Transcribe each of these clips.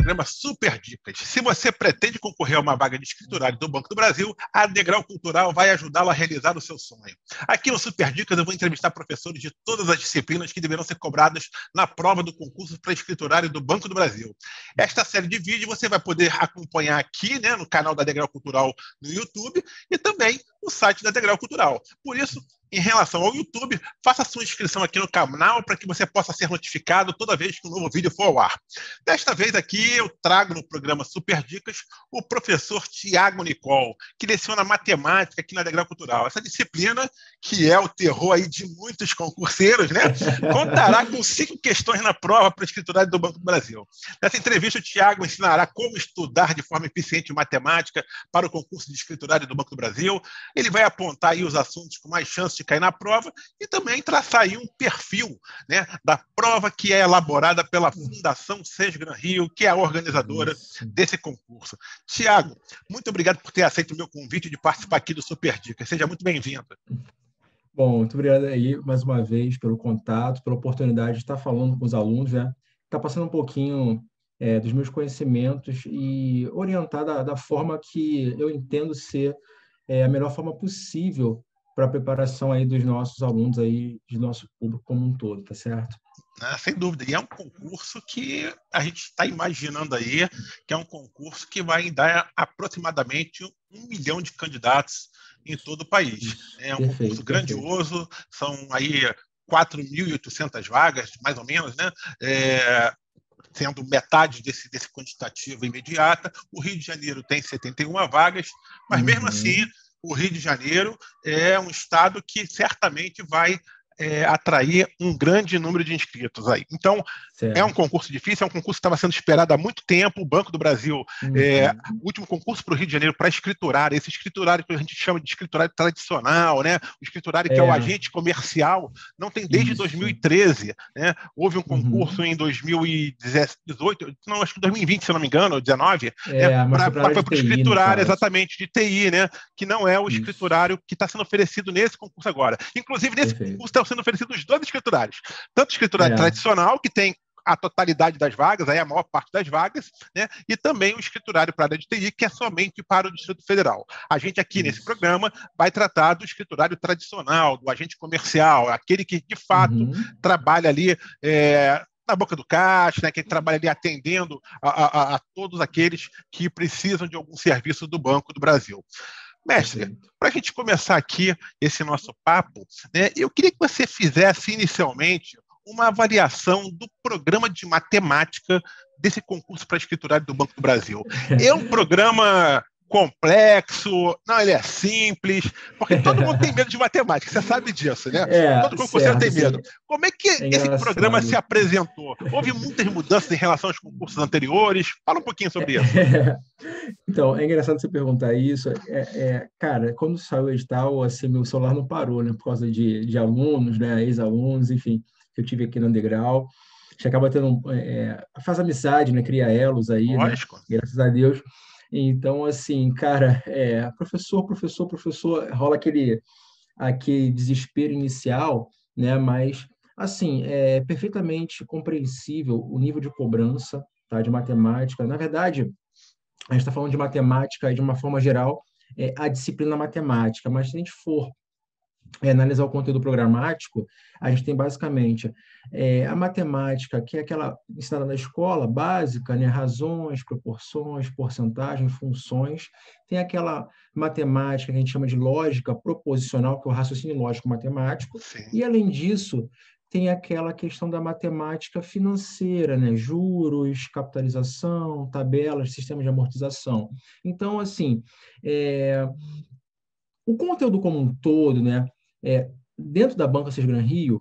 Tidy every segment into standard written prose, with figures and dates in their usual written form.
programa Super Dicas. Se você pretende concorrer a uma vaga de escriturário do Banco do Brasil, a Degrau Cultural vai ajudá-lo a realizar o seu sonho. Aqui no Super Dicas eu vou entrevistar professores de todas as disciplinas que deverão ser cobradas na prova do concurso para escriturário do Banco do Brasil. Esta série de vídeos você vai poder acompanhar aqui, né, no canal da Degrau Cultural no YouTube e também no site da Degrau Cultural. Por isso, em relação ao YouTube, faça sua inscrição aqui no canal para que você possa ser notificado toda vez que um novo vídeo for ao ar. Desta vez aqui eu trago no programa Super Dicas o professor Tiago Nicol, que leciona matemática aqui na Degrau Cultural. Essa disciplina, que é o terror aí de muitos concurseiros, né, contará com 5 questões na prova para o escriturário do Banco do Brasil. Nessa entrevista, o Tiago ensinará como estudar de forma eficiente matemática para o concurso de escriturário do Banco do Brasil. Ele vai apontar aí os assuntos com mais chances de cair na prova e também traçar aí um perfil, né, da prova que é elaborada pela Fundação Sesgran Rio, que é a organizadora desse concurso. Tiago, muito obrigado por ter aceito o meu convite de participar aqui do Super Dicas. Seja muito bem-vindo. Bom, muito obrigado aí mais uma vez pelo contato, pela oportunidade de estar falando com os alunos, né? Estar passando um pouquinho dos meus conhecimentos e orientar da forma que eu entendo ser a melhor forma possível para a preparação aí dos nossos alunos aí, do nosso público como um todo, tá certo? Sem dúvida. E é um concurso que a gente está imaginando aí, que é um concurso que vai dar aproximadamente 1 milhão de candidatos em todo o país. Isso, É um perfeito, concurso grandioso, são aí 4.800 vagas, mais ou menos, né? Sendo metade desse quantitativo imediata. O Rio de Janeiro tem 71 vagas, mas mesmo assim, o Rio de Janeiro é um estado que certamente vai atrair um grande número de inscritos aí. Então, é um concurso difícil, é um concurso que estava sendo esperado há muito tempo. O Banco do Brasil, o último concurso para o Rio de Janeiro para escriturário, esse escriturário que a gente chama de escriturário tradicional, né? O escriturário que é o agente comercial, não tem desde 2013. Né? Houve um concurso em 2018, não, acho que 2020, se não me engano, ou 2019, para o escriturário, exatamente, de TI, né? Que não é o escriturário que está sendo oferecido nesse concurso agora. Inclusive, nesse concurso estão sendo oferecidos os 2 escriturários. Tanto o escriturário tradicional, que tem a totalidade das vagas, aí a maior parte das vagas, né? E também o escriturário para a área de TI, que é somente para o Distrito Federal. A gente aqui nesse programa vai tratar do escriturário tradicional, do agente comercial, aquele que de fato trabalha ali na boca do caixa, né, que trabalha ali atendendo a todos aqueles que precisam de algum serviço do Banco do Brasil. Mestre, para a gente começar aqui esse nosso papo, né, eu queria que você fizesse inicialmente uma avaliação do programa de matemática desse concurso para escriturário do Banco do Brasil. É um programa complexo? Não, ele é simples? Porque todo mundo tem medo de matemática, você sabe disso, né? Todo concurseiro tem medo. Como é que esse programa se apresentou? Houve muitas mudanças em relação aos concursos anteriores? Fala um pouquinho sobre isso. Então, é engraçado você perguntar isso. Cara, quando saiu o edital, assim, meu celular não parou, né? Por causa de alunos, né? Ex-alunos, enfim, que eu tive aqui na Degrau. A gente acaba tendo... faz amizade, né? Cria elos aí, lógico, né? Graças a Deus. Então, assim, cara, professor, rola aquele desespero inicial, né? Mas, assim, é perfeitamente compreensível o nível de cobrança, tá? De matemática. Na verdade, a gente está falando de matemática de uma forma geral, a disciplina matemática, mas se a gente for analisar o conteúdo programático, a gente tem basicamente a matemática, que é aquela ensinada na escola, básica, né? Razões, proporções, porcentagem, funções. Tem aquela matemática que a gente chama de lógica proposicional, que é o raciocínio lógico matemático. Sim. E, além disso, tem aquela questão da matemática financeira, né? Juros, capitalização, tabelas, sistemas de amortização. Então, assim, o conteúdo como um todo, né? Dentro da Banca Sesgran Rio,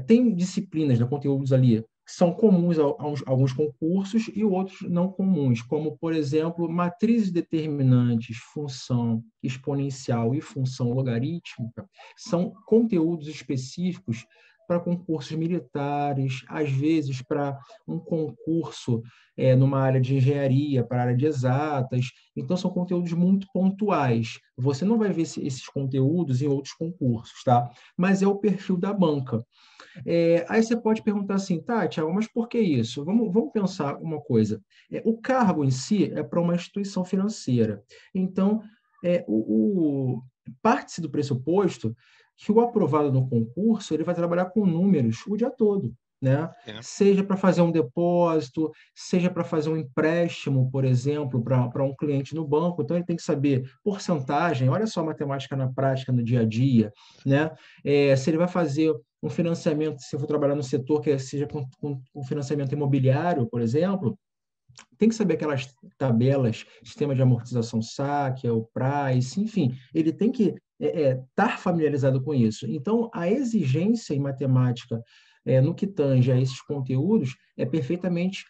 tem disciplinas, né, conteúdos ali que são comuns a alguns concursos e outros não comuns, como, por exemplo, matrizes determinantes, função exponencial e função logarítmica, são conteúdos específicos para concursos militares, às vezes para um concurso numa área de engenharia, para a área de exatas. Então, são conteúdos muito pontuais. Você não vai ver esses conteúdos em outros concursos, tá? Mas é o perfil da banca. Aí você pode perguntar assim, tá, Thiago, mas por que isso? Vamos pensar uma coisa. O cargo em si é para uma instituição financeira. Então, parte-se do pressuposto que o aprovado no concurso ele vai trabalhar com números o dia todo, né? Seja para fazer um depósito, seja para fazer um empréstimo, por exemplo, para um cliente no banco. Então, ele tem que saber porcentagem, olha só a matemática na prática, no dia a dia, né? Se ele vai fazer um financiamento, se eu for trabalhar no setor que seja com financiamento imobiliário, por exemplo, tem que saber aquelas tabelas, sistema de amortização saque, o price, enfim, ele tem que estar familiarizado com isso. Então, a exigência em matemática, no que tange a esses conteúdos, é perfeitamente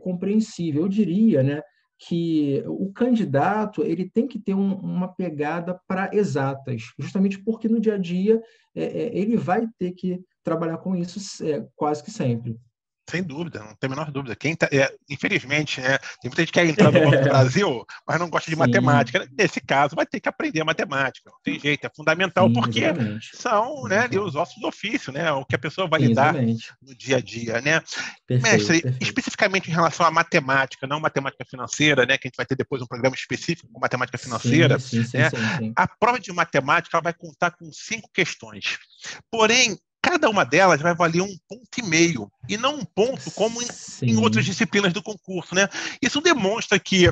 compreensível. Eu diria, né, que o candidato ele tem que ter uma pegada para exatas, justamente porque no dia a dia ele vai ter que trabalhar com isso quase que sempre. Sem dúvida, não tem a menor dúvida. Infelizmente, né, tem muita gente que quer entrar no Banco do Brasil, mas não gosta de Sim. matemática. Nesse caso, vai ter que aprender matemática. Não tem jeito, é fundamental, Sim, porque exatamente. são, né, Fundamental. os ossos do ofício, né, o que a pessoa vai Sim, lidar exatamente. no dia a dia. Né? Perfeito, Mestre, perfeito. especificamente em relação à matemática, não matemática financeira, né, que a gente vai ter depois um programa específico com matemática Sim, financeira, sim, sim, né, sim, sim. a prova de matemática ela vai contar com 5 questões. Porém, cada uma delas vai valer 1,5 ponto, e não 1 ponto como em outras Sim. disciplinas do concurso. Né? Isso demonstra que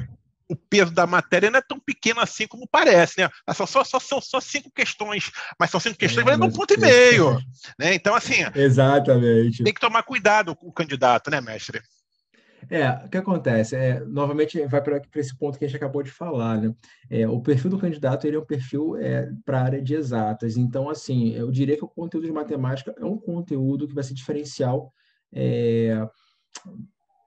o peso da matéria não é tão pequeno assim como parece. Né? São só 5 questões, mas são 5 questões valendo um Mas o ponto e peso. meio. Né? Então, assim, Exatamente. tem que tomar cuidado com o candidato, né, mestre? O que acontece? Novamente, vai para esse ponto que a gente acabou de falar, né? O perfil do candidato ele é um perfil para a área de exatas. Então, assim, eu diria que o conteúdo de matemática é um conteúdo que vai ser diferencial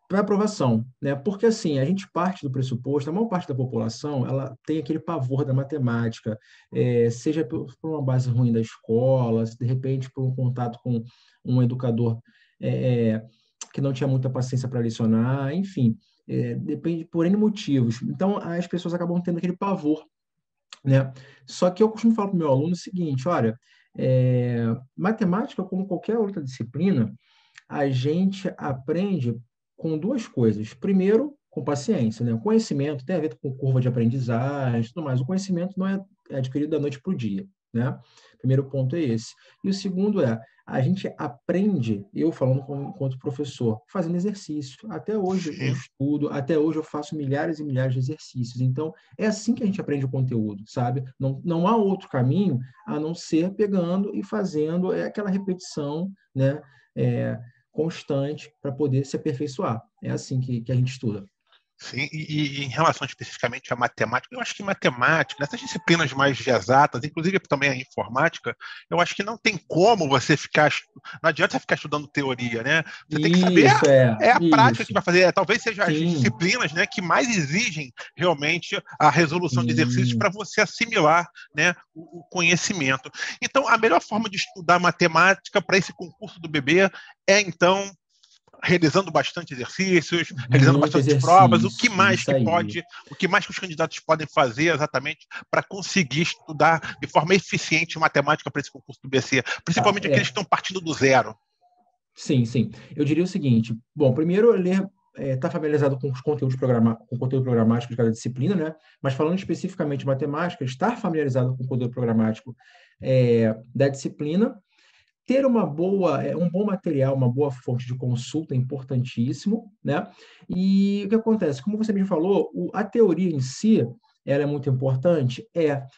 para aprovação, né? Porque assim, a gente parte do pressuposto, a maior parte da população, ela tem aquele pavor da matemática, seja por uma base ruim da escola, de repente por um contato com um educador que não tinha muita paciência para lecionar, enfim, depende por N motivos. Então, as pessoas acabam tendo aquele pavor, né? Só que eu costumo falar para o meu aluno o seguinte, olha, matemática, como qualquer outra disciplina, a gente aprende com duas coisas. Primeiro, com paciência, né? O conhecimento tem a ver com curva de aprendizagem e tudo mais. O conhecimento não é adquirido da noite para o dia, né? Primeiro ponto é esse. E o segundo a gente aprende, eu falando enquanto professor, fazendo exercício. Até hoje eu Sim. estudo, até hoje eu faço milhares e milhares de exercícios. Então, é assim que a gente aprende o conteúdo, sabe? Não há outro caminho a não ser pegando e fazendo aquela repetição, né? Constante para poder se aperfeiçoar. É assim que a gente estuda. Sim, e em relação especificamente à matemática, eu acho que matemática, nessas disciplinas mais de exatas, inclusive também a informática, eu acho que não tem como você ficar. Não adianta você ficar estudando teoria, né? Você tem que saber, Isso, é a prática que isso. vai fazer. Talvez seja as Sim, disciplinas, né, que mais exigem realmente a resolução de exercícios sim. para você assimilar, né, o conhecimento. Então, a melhor forma de estudar matemática para esse concurso do bebê é, então, realizando bastante exercícios, realizando Muito bastante provas, exercício. Isso aí. o que mais que os candidatos podem fazer exatamente para conseguir estudar de forma eficiente matemática para esse concurso do BC, Tá, principalmente aqueles que estão partindo do zero. sim, sim. Eu diria o seguinte: bom, primeiro, ler está familiarizado com os conteúdos com o conteúdo programático de cada disciplina, né? Mas falando especificamente de matemática, estar familiarizado com o conteúdo programático da disciplina, ter um bom material, uma boa fonte de consulta é importantíssimo, né? E o que acontece? Como você me falou, a teoria em si, ela é muito importante?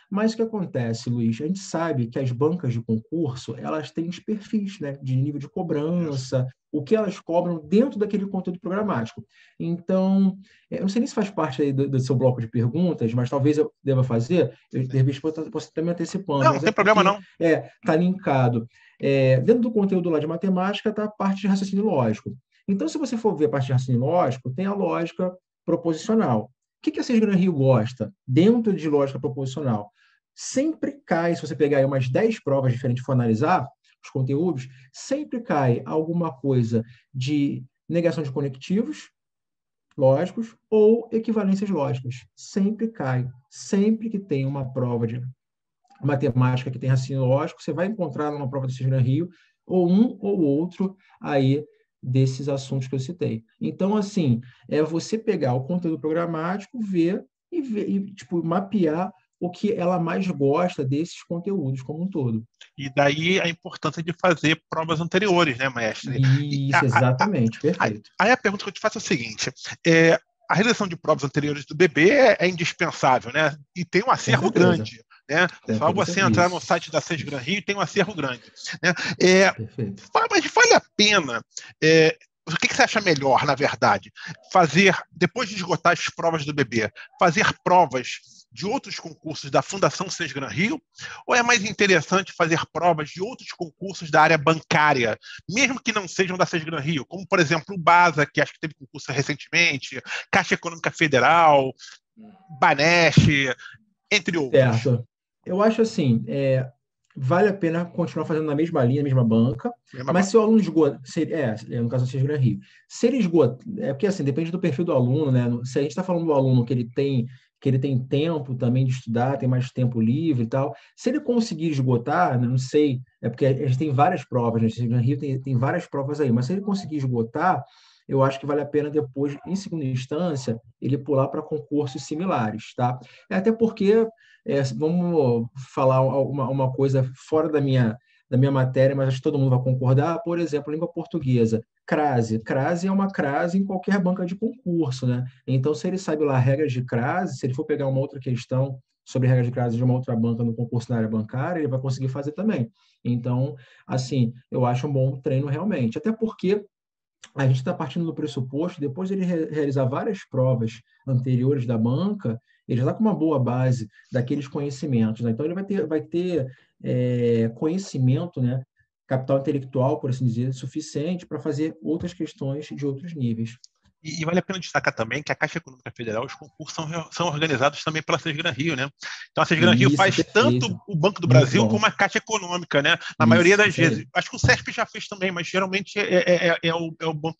Mas o que acontece, Luiz? A gente sabe que as bancas de concurso, elas têm os perfis, né? De nível de Isso. cobrança, o que elas cobram dentro daquele conteúdo programático. Então, eu não sei nem se faz parte aí do seu bloco de perguntas, mas talvez eu deva fazer, de repente posso estar me antecipando, Não, não mas é tem problema porque não. está linkado. Dentro do conteúdo lá de matemática está a parte de raciocínio lógico. Então, se você for ver a parte de raciocínio lógico, tem a lógica proposicional. O que a Cisgrana Rio gosta dentro de lógica proposicional? Sempre cai, se você pegar aí umas 10 provas diferentes e for analisar os conteúdos, sempre cai alguma coisa de negação de conectivos lógicos ou equivalências lógicas. Sempre cai. Sempre que tem uma prova de matemática que tem raciocínio lógico, você vai encontrar numa prova do Cisgrana Rio ou um ou outro aí desses assuntos que eu citei. Então, assim, é você pegar o conteúdo programático, ver e tipo, mapear o que ela mais gosta desses conteúdos como um todo. E daí a importância de fazer provas anteriores, né, mestre? Isso, exatamente, perfeito. Aí a pergunta que eu te faço é o seguinte: é, a realização de provas anteriores do bebê é indispensável, né? E tem um Com acervo certeza. grande. Né? Tem Só todo você entrar no isso. site da SESGran Rio e tem um acervo grande. Né? É, Perfeito. mas vale a pena. O que você acha melhor, na verdade? Fazer, depois de esgotar as provas do bebê, fazer provas de outros concursos da Fundação SESGran Rio? Ou é mais interessante fazer provas de outros concursos da área bancária, mesmo que não sejam da SESGran Rio? Como, por exemplo, o BASA, que acho que teve concurso recentemente, Caixa Econômica Federal, Banesp, entre outros. Certo. Eu acho assim, vale a pena continuar fazendo na mesma linha, na mesma banca, Mesma mas banca. se o aluno esgota, no caso da Gran Rio, se ele esgota, porque assim, depende do perfil do aluno, né? Se a gente está falando do aluno que ele tem tempo também de estudar, tem mais tempo livre e tal, se ele conseguir esgotar, né, não sei, é porque a gente tem várias provas, né? Gran Rio tem várias provas aí, mas se ele conseguir esgotar, eu acho que vale a pena depois, em segunda instância, ele pular para concursos similares, tá? Até porque vamos falar uma coisa fora da minha matéria, mas acho que todo mundo vai concordar. Por exemplo, língua portuguesa. Crase. Crase é uma crase em qualquer banca de concurso, né? Então, se ele sabe lá regras de crase, se ele for pegar uma outra questão sobre regras de crase de uma outra banca no concurso na área bancária, ele vai conseguir fazer também. Então, assim, eu acho um bom treino realmente. Até porque a gente está partindo do pressuposto, depois de ele realizar várias provas anteriores da banca, ele já está com uma boa base daqueles conhecimentos, né? Então, ele vai ter conhecimento, né? Capital intelectual, por assim dizer, suficiente para fazer outras questões de outros níveis. E vale a pena destacar também que a Caixa Econômica Federal, os concursos são organizados também pela SESGran Rio, né? Então a SESGran Rio Isso, faz tanto perfeito. o Banco do Muito Brasil bom. como a Caixa Econômica, né? Na maioria Isso, das isso aí. vezes. Acho que o CESP já fez também, mas geralmente é o banco,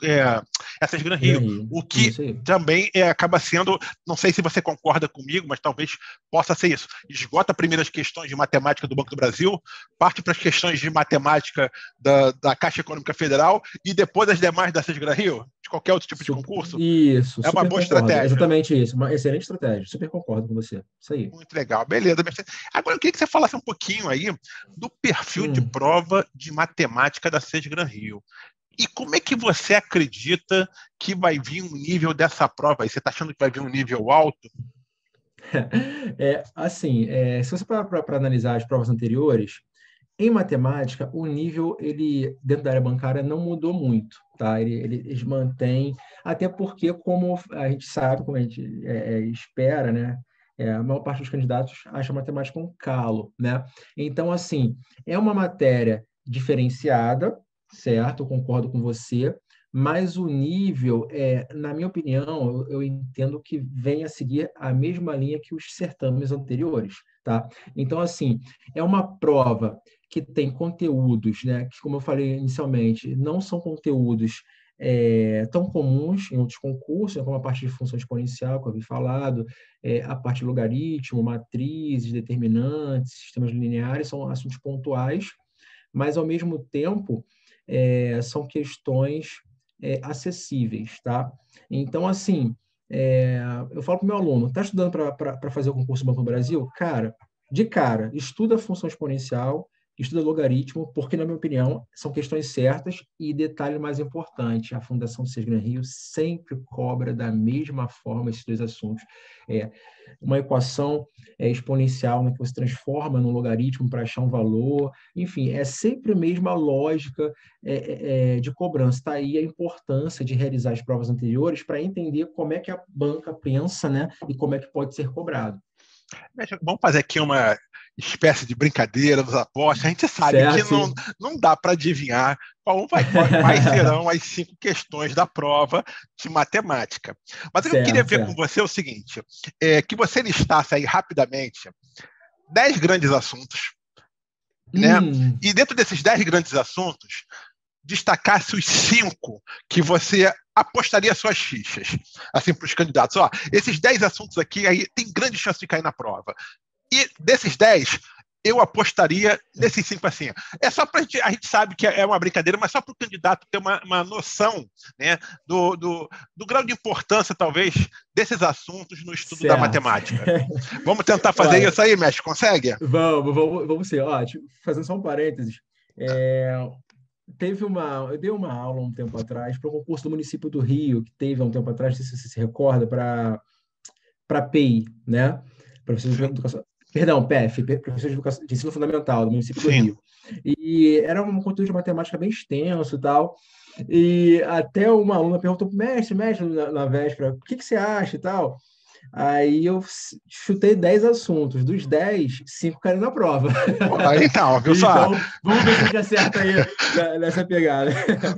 a SESGran Gran Rio. Rio. O que Isso aí. também acaba sendo, não sei se você concorda comigo, mas talvez possa ser isso. Esgota primeiro as questões de matemática do Banco do Brasil, parte para as questões de matemática da Caixa Econômica Federal e depois as demais da SESGran Rio, de qualquer outro tipo de concurso. Isso, É uma super boa concordo. estratégia. Exatamente isso. Uma excelente estratégia. Super concordo com você. Isso aí. Muito legal, beleza. Agora eu queria que você falasse um pouquinho aí do perfil de Hum. prova de matemática da SESGran Rio. E como é que você acredita que vai vir um nível dessa prova aí? Você está achando que vai vir um nível alto? Assim, se você parar para analisar as provas anteriores, em matemática, o nível, ele, dentro da área bancária, não mudou muito, tá? Eles mantêm, até porque, como a gente sabe, como a gente espera, né? A maior parte dos candidatos acha matemática um calo, né? Então, assim, é uma matéria diferenciada, certo? Eu concordo com você, mas o nível, na minha opinião, eu entendo que vem a seguir a mesma linha que os certames anteriores, tá? Então, assim, é uma prova que tem conteúdos, né, que, como eu falei inicialmente, não são conteúdos tão comuns em outros concursos, né, como a parte de função exponencial, que eu havia falado, a parte de logaritmo, matrizes, determinantes, sistemas lineares, são assuntos pontuais, mas, ao mesmo tempo, são questões acessíveis, tá? Então, assim, eu falo para o meu aluno, está estudando para fazer o concurso Banco do Brasil? Cara, de cara, estuda a função exponencial, estuda logaritmo, porque, na minha opinião, são questões certas e, detalhe mais importante, a Fundação SESGran Rio sempre cobra da mesma forma esses dois assuntos. Uma equação exponencial, né, que você transforma num logaritmo para achar um valor, enfim, é sempre a mesma lógica de cobrança. Está aí a importância de realizar as provas anteriores para entender como é que a banca pensa, né, e como é que pode ser cobrado. Vamos fazer aqui uma espécie de brincadeira dos apostas. A gente sabe que Certo? não dá para adivinhar quais serão as 5 questões da prova de matemática. Mas eu queria Certo, ver com certo. você o seguinte, que você listasse aí rapidamente 10 grandes assuntos, né? Hum, E dentro desses 10 grandes assuntos, destacasse os 5 que você apostaria suas fichas, assim, para os candidatos. Ó, esses 10 assuntos aqui aí tem grande chance de cair na prova. E desses 10, eu apostaria nesses 5 assim. É só para a gente sabe que é uma brincadeira, mas só para o candidato ter uma noção, né, do grau de importância, talvez, desses assuntos no estudo da Certo. matemática. Vamos tentar fazer Olha, isso aí, mestre? Consegue? vamos ser. Ó, fazendo só um parênteses. Eu dei uma aula um tempo atrás para o concurso do município do Rio, que teve há um tempo atrás, não sei se você se recorda, para PEI, né? Professor de Sim. Educação. Perdão, PEF, Professor de, Educação, de Ensino Fundamental, do município do Sim. Rio. E era um conteúdo de matemática bem extenso e tal. E até uma aluna perguntou, mestre, na véspera, o que você acha e tal? Aí eu chutei 10 assuntos. Dos 10, 5 caíram na prova. Pô, então, viu só? Então, vamos ver se a gente acerta aí nessa pegada.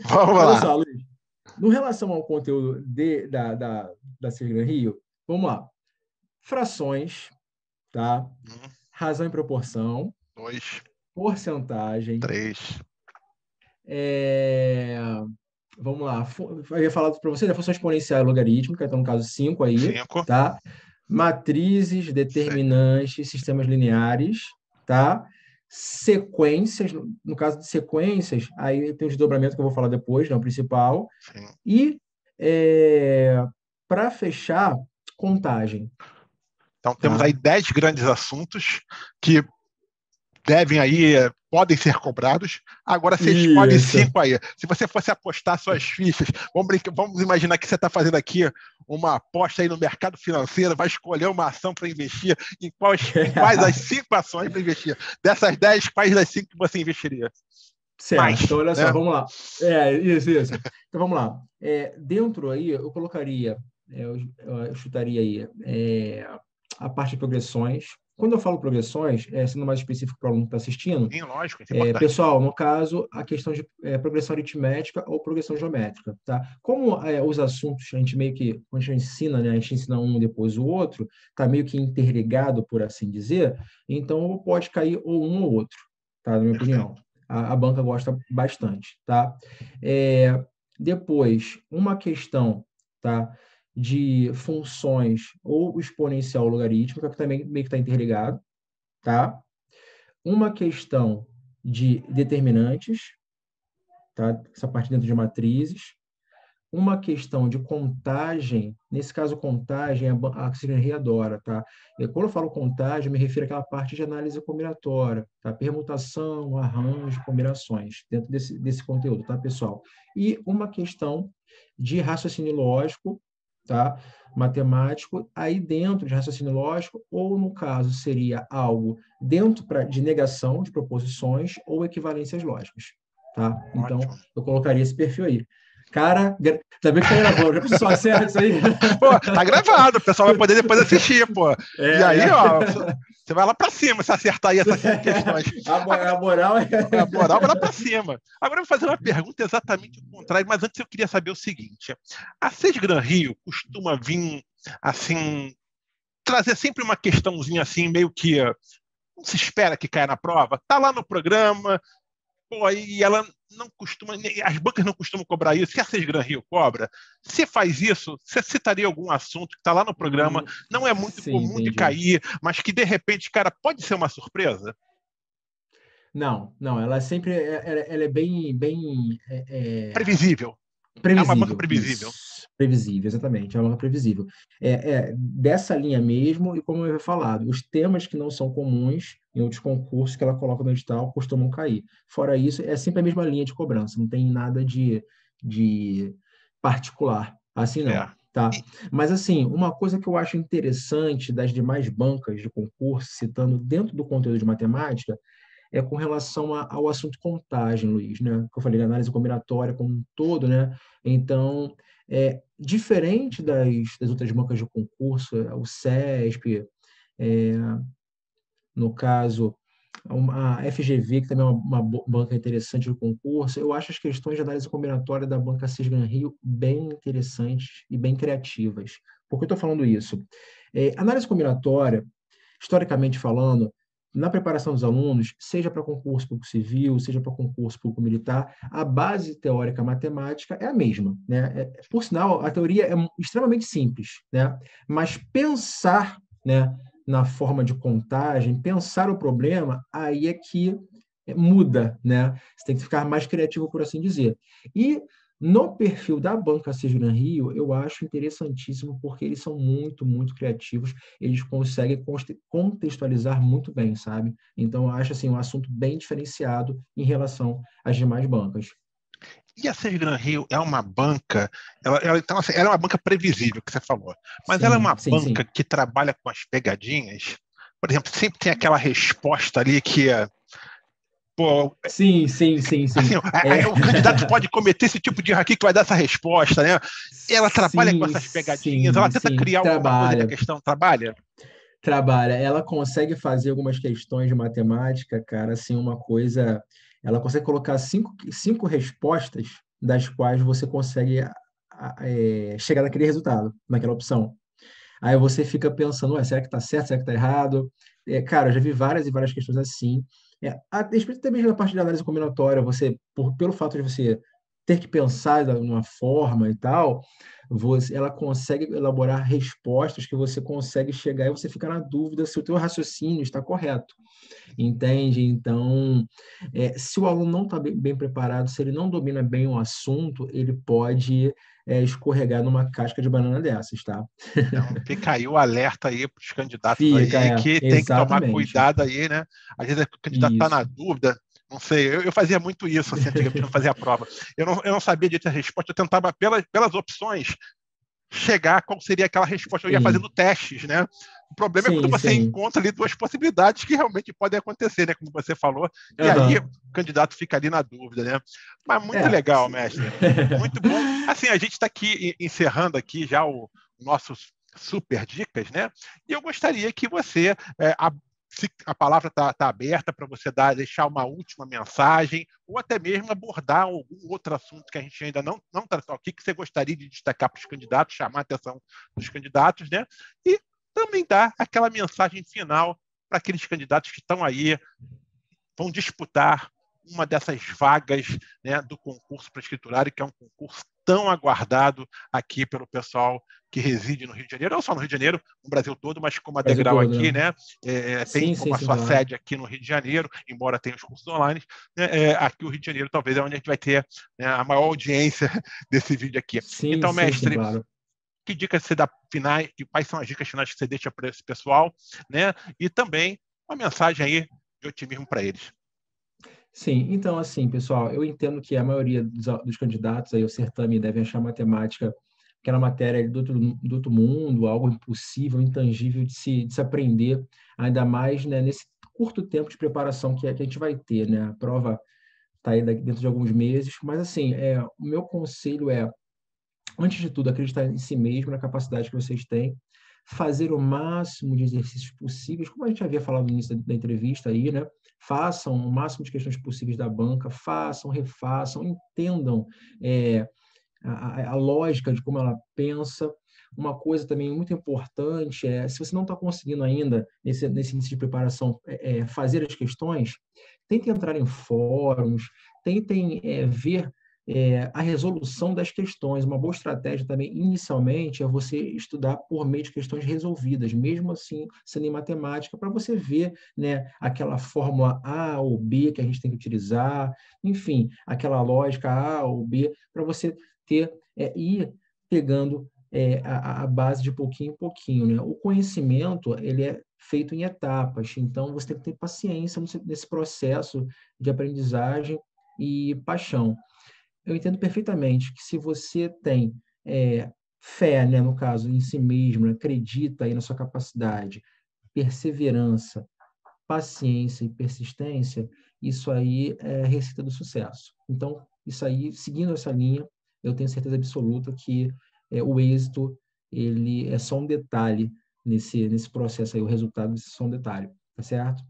Vamos Olha lá. só, Luiz. No relação ao conteúdo da Sigma Rio, vamos lá. Frações, tá? Razão e proporção, 2, porcentagem, 3. vamos lá, eu ia falar para você da função exponencial e logarítmica, então no caso 5 aí, 5. tá? Matrizes, determinantes, sistemas lineares, tá? Sequências, no caso de sequências, aí tem o desdobramento que eu vou falar depois, não, o principal. Sim. E para fechar, contagem. Então, temos aí 10 grandes assuntos que devem aí, podem ser cobrados. Agora você escolhe 5 aí. Se você fosse apostar suas fichas, vamos imaginar que você está fazendo aqui uma aposta aí no mercado financeiro, vai escolher uma ação para investir, em quais as 5 ações para investir? Dessas 10, quais das 5 que você investiria? Certo, Mais, então olha só, né? vamos lá. Isso. Então vamos lá. Dentro aí, eu colocaria, eu chutaria aí a parte de progressões. Quando eu falo progressões, sendo mais específico para o aluno que está assistindo, Sim, lógico, isso é importante. pessoal, no caso, a questão de progressão aritmética ou progressão geométrica, tá? Como os assuntos, a gente meio que, quando a gente ensina, né, a gente ensina um depois o outro, tá meio que interligado, por assim dizer, então pode cair ou um ou outro, tá? Na minha opinião. A banca gosta bastante, tá? Depois, uma questão, tá? De funções ou exponencial logarítmica, que também meio que está interligado, tá? Uma questão de determinantes, tá? Essa parte dentro de matrizes. Uma questão de contagem, nesse caso, contagem, a Sirenri adora, tá? Quando eu falo contagem, eu me refiro àquela parte de análise combinatória, tá? Permutação, arranjo, combinações, dentro desse conteúdo, tá, pessoal? E uma questão de raciocínio lógico, tá? Matemático, aí dentro de raciocínio lógico, ou no caso seria algo dentro de negação de proposições ou equivalências lógicas, tá? Então, eu colocaria esse perfil aí. Cara, ainda bem que tá gravando. Já pensou, acerta isso aí? Pô, tá gravado, o pessoal vai poder depois assistir, pô. E aí, ó, você vai lá pra cima se acertar aí essas 5 questões. A moral é... A moral vai lá pra cima. Agora eu vou fazer uma pergunta exatamente o contrário, mas antes eu queria saber o seguinte. A SES Gran Rio costuma vir, assim, trazer sempre uma questãozinha assim, meio que não se espera que caia na prova. Tá lá no programa, pô, e ela não costuma, as bancas não costumam cobrar isso, se a SES Gran Rio cobra, se faz isso, você citaria algum assunto que está lá no programa, não é muito comum entendi. de cair, mas que de repente, cara, pode ser uma surpresa? Não, ela sempre ela é bem Previsível. É uma banca previsível. previsível. Isso. Previsível, exatamente. É uma banca previsível. Dessa linha mesmo, e como eu havia falado, os temas que não são comuns em outros concursos que ela coloca no edital costumam cair. Fora isso, é sempre a mesma linha de cobrança, não tem nada de particular, assim não. Tá? Mas, assim, uma coisa que eu acho interessante das demais bancas de concurso, citando dentro do conteúdo de matemática, é com relação ao assunto contagem, Luiz, né? Que eu falei, análise combinatória como um todo, né? Então, diferente das outras bancas de concurso, o CESP, no caso, a FGV, que também é uma banca interessante de concurso, eu acho as questões de análise combinatória da banca Cisgan Rio bem interessantes e bem criativas. Por que eu estou falando isso? Análise combinatória, historicamente falando, na preparação dos alunos, seja para concurso público civil, seja para concurso público militar, a base teórica matemática é a mesma, né? Por sinal, a teoria é extremamente simples, né? Mas pensar, né, na forma de contagem, pensar o problema, aí é que muda, né? Você tem que ficar mais criativo, por assim dizer. E no perfil da Banca Cisgran Rio, eu acho interessantíssimo, porque eles são muito, muito criativos, eles conseguem contextualizar muito bem, sabe? Então, eu acho assim, um assunto bem diferenciado em relação às demais bancas. E a Sergipe Rio é uma banca, então, assim, ela é uma banca previsível, que você falou, mas ela é Sim, uma sim, sim. banca que trabalha com as pegadinhas. Por exemplo, sempre tem aquela resposta ali que pô, Sim, sim, sim, sim. assim, É, o candidato pode cometer esse tipo de erro aqui que vai dar essa resposta, né? Ela trabalha com sim, essas pegadinhas, sim, ela tenta sim. criar alguma coisa que a Trabalha. questão trabalha. Trabalha. Ela consegue fazer algumas questões de matemática, cara, assim, uma coisa. Ela consegue colocar cinco respostas, das quais você consegue chegar naquele resultado, naquela opção. Aí você fica pensando, ué, será que está certo, será que está errado? Cara, eu já vi várias e várias questões assim. A respeito também da parte de análise combinatória, pelo fato de você ter que pensar de uma forma e tal, ela consegue elaborar respostas que você consegue chegar e você fica na dúvida se o teu raciocínio está correto, entende? Então, se o aluno não está bem preparado, se ele não domina bem o assunto, ele pode escorregar numa casca de banana dessas, tá? Então, fica aí o alerta aí para os candidatos Fica, aí que tem que tomar exatamente. cuidado aí, né? Às vezes o candidato está na Isso. dúvida, não sei, eu fazia muito isso, assim, antigamente, quando fazia a prova. Eu não sabia direito a resposta, eu tentava, pelas opções, chegar a qual seria aquela resposta. Eu ia fazendo Sim, testes, né? O problema é quando sim, você sim. encontra ali duas possibilidades que realmente podem acontecer, né? Como você falou, e aí o Aham. candidato fica ali na dúvida, né? Mas muito É. legal, mestre. Muito bom. Assim, a gente está aqui encerrando aqui já o nossos super dicas, né? E eu gostaria que você se a palavra está aberta para você deixar uma última mensagem ou até mesmo abordar algum outro assunto que a gente ainda não tratou aqui, que você gostaria de destacar para os candidatos, chamar a atenção dos candidatos, né? E também dar aquela mensagem final para aqueles candidatos que estão aí, vão disputar uma dessas vagas, né, do concurso para escriturário, que é um concurso tão aguardado aqui pelo pessoal que reside no Rio de Janeiro, não só no Rio de Janeiro, no Brasil todo, mas como a Brasil Degrau todo, aqui, né? né, tem Sim, sim, como a sim, sua claro. sede aqui no Rio de Janeiro, embora tenha os cursos online, né, aqui o Rio de Janeiro talvez é onde a gente vai ter, né, a maior audiência desse vídeo aqui. Sim, Então, sim, sim, mestre, claro. que dicas você dá finais, quais são as dicas finais que você deixa para esse pessoal, né? E também uma mensagem aí de otimismo para eles. Sim, então, assim, pessoal, eu entendo que a maioria dos candidatos aí ao certame devem achar matemática aquela matéria do outro mundo, algo impossível, intangível de se aprender, ainda mais, né, nesse curto tempo de preparação que a gente vai ter, né? A prova está aí dentro de alguns meses, mas, assim, o meu conselho antes de tudo, acreditar em si mesmo, na capacidade que vocês têm, fazer o máximo de exercícios possíveis, como a gente havia falado no início da entrevista aí, né? Façam o máximo de questões possíveis da banca, façam, refaçam, entendam é, a lógica de como ela pensa. Uma coisa também muito importante se você não está conseguindo ainda, nesse início de preparação, fazer as questões, tentem entrar em fóruns, tentem ver a resolução das questões. Uma boa estratégia também, inicialmente, é você estudar por meio de questões resolvidas, mesmo assim, sendo em matemática, para você ver, né, aquela fórmula A ou B que a gente tem que utilizar, enfim, aquela lógica A ou B, para você ir pegando a base de pouquinho em pouquinho, né? O conhecimento, ele é feito em etapas, então você tem que ter paciência nesse processo de aprendizagem e paixão. Eu entendo perfeitamente que se você tem fé, né, no caso, em si mesmo, né, acredita aí na sua capacidade, perseverança, paciência e persistência, isso aí é a receita do sucesso. Então, isso aí, seguindo essa linha, eu tenho certeza absoluta que o êxito, ele é só um detalhe nesse processo aí, o resultado é só um detalhe, tá certo?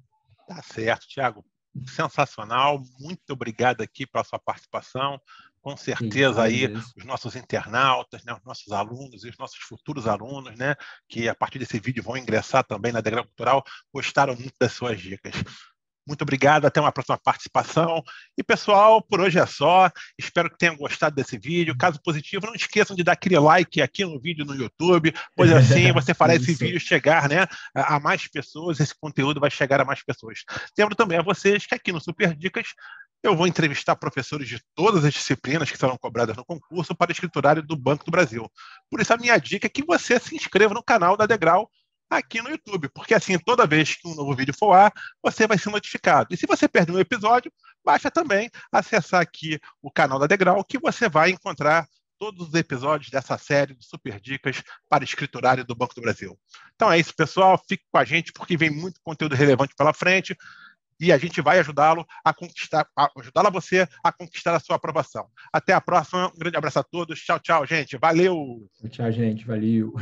Tá certo, Thiago. Sensacional. Muito obrigado aqui pela sua participação. Com Isso, certeza aí agradeço. os nossos internautas, né, os nossos alunos e os nossos futuros alunos, né, que a partir desse vídeo vão ingressar também na Degrau Cultural, gostaram muito das suas dicas. Muito obrigado, até uma próxima participação. E, pessoal, por hoje é só. Espero que tenham gostado desse vídeo. Caso positivo, não esqueçam de dar aquele like aqui no vídeo no YouTube, pois assim você fará esse vídeo chegar, né, a mais pessoas, esse conteúdo vai chegar a mais pessoas. Lembro também a vocês que aqui no Super Dicas eu vou entrevistar professores de todas as disciplinas que serão cobradas no concurso para escriturário do Banco do Brasil. Por isso, a minha dica é que você se inscreva no canal da Degrau aqui no YouTube, porque assim, toda vez que um novo vídeo for ar, você vai ser notificado. E se você perdeu um episódio, basta também acessar aqui o canal da Degrau, que você vai encontrar todos os episódios dessa série de Super Dicas para escriturário do Banco do Brasil. Então é isso, pessoal. Fique com a gente, porque vem muito conteúdo relevante pela frente e a gente vai ajudá-lo a conquistar, ajudá-lo a você a conquistar a sua aprovação. Até a próxima. Um grande abraço a todos. Tchau, tchau, gente. Valeu! Tchau, gente. Valeu.